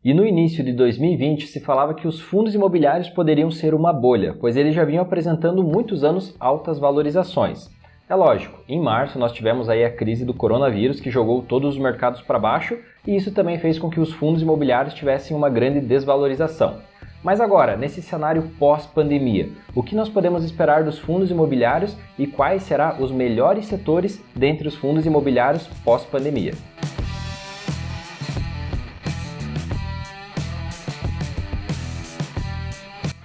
E no início de 2020 se falava que os fundos imobiliários poderiam ser uma bolha, pois eles já vinham apresentando muitos anos altas valorizações. É lógico, em março nós tivemos aí a crise do coronavírus que jogou todos os mercados para baixo e isso também fez com que os fundos imobiliários tivessem uma grande desvalorização. Mas agora, nesse cenário pós-pandemia, o que nós podemos esperar dos fundos imobiliários e quais serão os melhores setores dentre os fundos imobiliários pós-pandemia?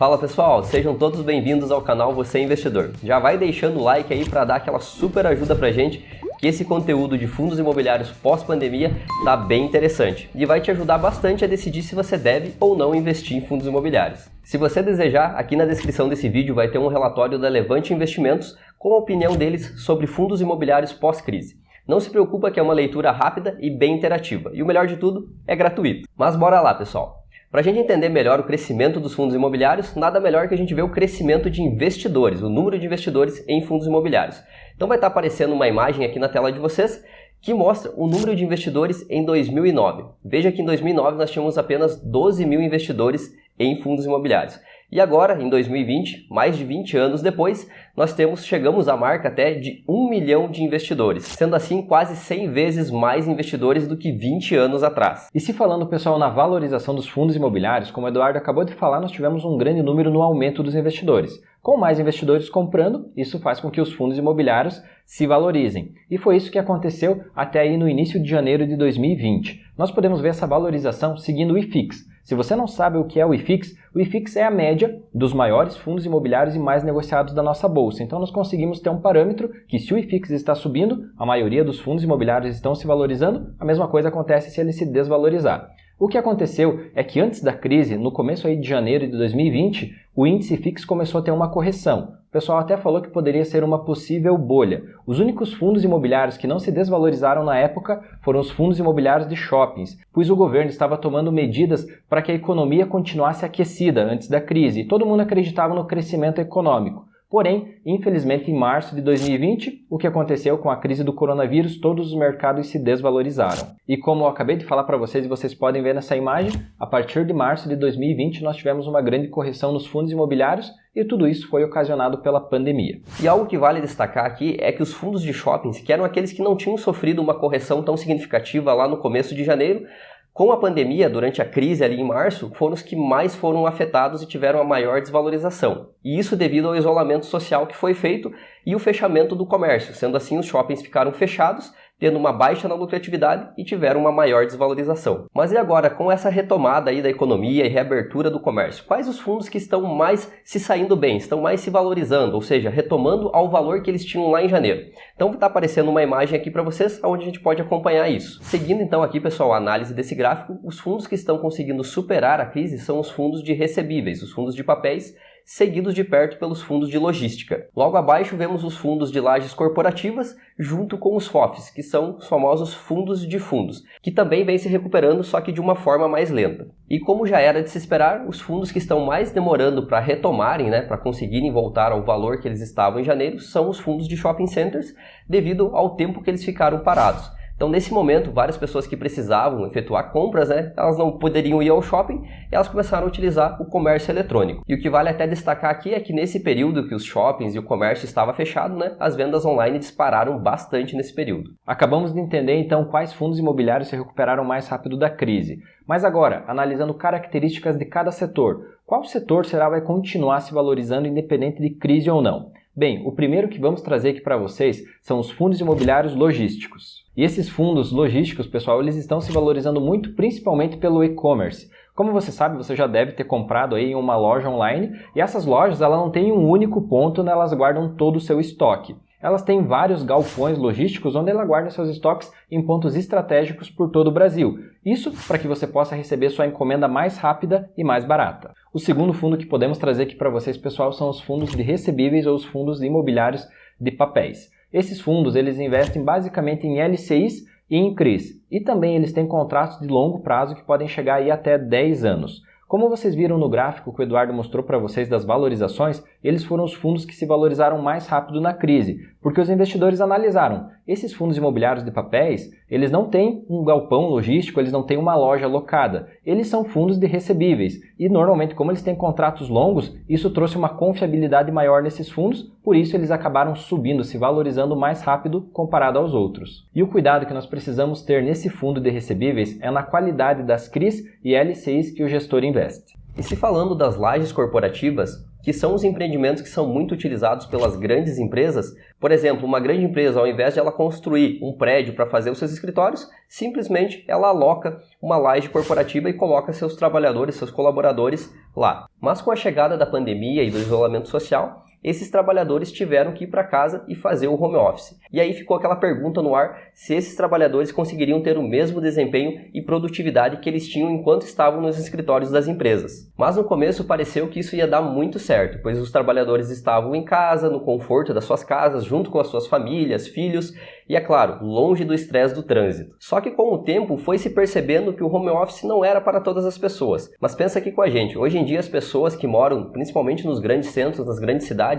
Fala pessoal, sejam todos bem-vindos ao canal Você Investidor. Já vai deixando o like aí para dar aquela super ajuda pra gente, que esse conteúdo de fundos imobiliários pós-pandemia tá bem interessante e vai te ajudar bastante a decidir se você deve ou não investir em fundos imobiliários. Se você desejar, aqui na descrição desse vídeo vai ter um relatório da Levante Investimentos com a opinião deles sobre fundos imobiliários pós-crise. Não se preocupa que é uma leitura rápida e bem interativa e o melhor de tudo, é gratuito. Mas bora lá pessoal! Para a gente entender melhor o crescimento dos fundos imobiliários, nada melhor que a gente ver o crescimento de investidores, o número de investidores em fundos imobiliários. Então vai estar aparecendo uma imagem aqui na tela de vocês que mostra o número de investidores em 2009. Veja que em 2009 nós tínhamos apenas 12 mil investidores em fundos imobiliários. E agora, em 2020, mais de 20 anos depois, nós chegamos à marca até de 1 milhão de investidores, sendo assim quase 100 vezes mais investidores do que 20 anos atrás. E se falando, pessoal, na valorização dos fundos imobiliários, como o Eduardo acabou de falar, nós tivemos um grande número no aumento dos investidores. Com mais investidores comprando, isso faz com que os fundos imobiliários se valorizem. E foi isso que aconteceu até aí no início de janeiro de 2020. Nós podemos ver essa valorização seguindo o IFIX. Se você não sabe o que é o IFIX é a média dos maiores fundos imobiliários e mais negociados da nossa bolsa. Então nós conseguimos ter um parâmetro que se o IFIX está subindo, a maioria dos fundos imobiliários estão se valorizando, a mesma coisa acontece se ele se desvalorizar. O que aconteceu é que antes da crise, no começo aí de janeiro de 2020, o índice IFIX começou a ter uma correção. O pessoal até falou que poderia ser uma possível bolha. Os únicos fundos imobiliários que não se desvalorizaram na época foram os fundos imobiliários de shoppings, pois o governo estava tomando medidas para que a economia continuasse aquecida antes da crise e todo mundo acreditava no crescimento econômico. Porém, infelizmente, em março de 2020, o que aconteceu com a crise do coronavírus, todos os mercados se desvalorizaram. E como eu acabei de falar para vocês, e vocês podem ver nessa imagem, a partir de março de 2020 nós tivemos uma grande correção nos fundos imobiliários e tudo isso foi ocasionado pela pandemia. E algo que vale destacar aqui é que os fundos de shoppings, que eram aqueles que não tinham sofrido uma correção tão significativa lá no começo de janeiro, com a pandemia, durante a crise ali em março, foram os que mais foram afetados e tiveram a maior desvalorização. E isso devido ao isolamento social que foi feito e o fechamento do comércio. Sendo assim, os shoppings ficaram fechados, tendo uma baixa na lucratividade e tiveram uma maior desvalorização. Mas e agora, com essa retomada aí da economia e reabertura do comércio, quais os fundos que estão mais se saindo bem, estão mais se valorizando, ou seja, retomando ao valor que eles tinham lá em janeiro? Então está aparecendo uma imagem aqui para vocês, onde a gente pode acompanhar isso. Seguindo então aqui, pessoal, a análise desse gráfico, os fundos que estão conseguindo superar a crise são os fundos de recebíveis, os fundos de papéis, seguidos de perto pelos fundos de logística. Logo abaixo vemos os fundos de lajes corporativas junto com os FOFs, que são os famosos fundos de fundos, que também vêm se recuperando, só que de uma forma mais lenta. E como já era de se esperar, os fundos que estão mais demorando para retomarem, para conseguirem voltar ao valor que eles estavam em janeiro, são os fundos de shopping centers, devido ao tempo que eles ficaram parados. Então, nesse momento, várias pessoas que precisavam efetuar compras, elas não poderiam ir ao shopping e elas começaram a utilizar o comércio eletrônico. E o que vale até destacar aqui é que nesse período que os shoppings e o comércio estavam fechados, as vendas online dispararam bastante nesse período. Acabamos de entender, então, quais fundos imobiliários se recuperaram mais rápido da crise. Mas agora, analisando características de cada setor, qual setor vai continuar se valorizando independente de crise ou não? Bem, o primeiro que vamos trazer aqui para vocês são os fundos imobiliários logísticos. E esses fundos logísticos, pessoal, eles estão se valorizando muito, principalmente pelo e-commerce. Como você sabe, você já deve ter comprado aí em uma loja online e essas lojas elas não têm um único ponto onde elas guardam todo o seu estoque. Elas têm vários galpões logísticos onde ela guarda seus estoques em pontos estratégicos por todo o Brasil. Isso para que você possa receber sua encomenda mais rápida e mais barata. O segundo fundo que podemos trazer aqui para vocês, pessoal, são os fundos de recebíveis ou os fundos imobiliários de papéis. Esses fundos eles investem basicamente em LCIs e em CRIs. E também eles têm contratos de longo prazo que podem chegar aí até 10 anos. Como vocês viram no gráfico que o Eduardo mostrou para vocês das valorizações, eles foram os fundos que se valorizaram mais rápido na crise, porque os investidores analisaram, esses fundos imobiliários de papéis, eles não têm um galpão logístico, eles não têm uma loja alocada, eles são fundos de recebíveis, e normalmente como eles têm contratos longos, isso trouxe uma confiabilidade maior nesses fundos, por isso eles acabaram subindo, se valorizando mais rápido comparado aos outros. E o cuidado que nós precisamos ter nesse fundo de recebíveis é na qualidade das CRIs e LCIs que o gestor investe. E se falando das lajes corporativas, que são os empreendimentos que são muito utilizados pelas grandes empresas, por exemplo, uma grande empresa, ao invés de ela construir um prédio para fazer os seus escritórios, simplesmente ela aloca uma laje corporativa e coloca seus trabalhadores, seus colaboradores lá. Mas com a chegada da pandemia e do isolamento social, esses trabalhadores tiveram que ir para casa e fazer o home office. E aí ficou aquela pergunta no ar se esses trabalhadores conseguiriam ter o mesmo desempenho e produtividade que eles tinham enquanto estavam nos escritórios das empresas. Mas no começo pareceu que isso ia dar muito certo, pois os trabalhadores estavam em casa, no conforto das suas casas, junto com as suas famílias, filhos e, é claro, longe do estresse do trânsito. Só que com o tempo foi se percebendo que o home office não era para todas as pessoas. Mas pensa aqui com a gente, hoje em dia as pessoas que moram principalmente nos grandes centros, nas grandes cidades,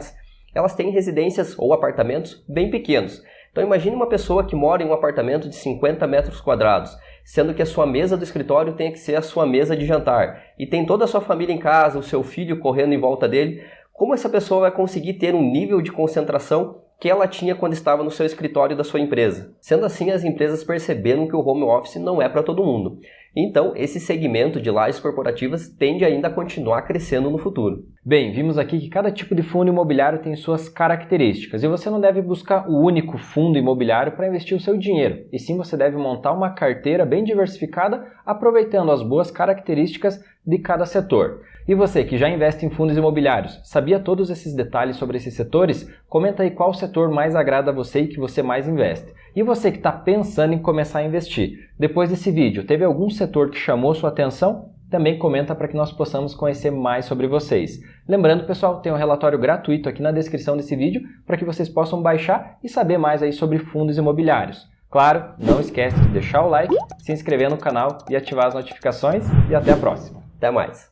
elas têm residências ou apartamentos bem pequenos. Então imagine uma pessoa que mora em um apartamento de 50 metros quadrados, sendo que a sua mesa do escritório tem que ser a sua mesa de jantar, e tem toda a sua família em casa, o seu filho correndo em volta dele. Como essa pessoa vai conseguir ter um nível de concentração que ela tinha quando estava no seu escritório da sua empresa? Sendo assim, as empresas perceberam que o home office não é para todo mundo. Então, esse segmento de lajes corporativas tende ainda a continuar crescendo no futuro. Bem, vimos aqui que cada tipo de fundo imobiliário tem suas características e você não deve buscar o único fundo imobiliário para investir o seu dinheiro, e sim você deve montar uma carteira bem diversificada, aproveitando as boas características de cada setor. E você que já investe em fundos imobiliários, sabia todos esses detalhes sobre esses setores? Comenta aí qual setor mais agrada a você e que você mais investe. E você que está pensando em começar a investir, depois desse vídeo, teve algum setor que chamou sua atenção? Também comenta para que nós possamos conhecer mais sobre vocês. Lembrando, pessoal, tem um relatório gratuito aqui na descrição desse vídeo para que vocês possam baixar e saber mais aí sobre fundos imobiliários. Claro, não esquece de deixar o like, se inscrever no canal e ativar as notificações, e até a próxima. Até mais!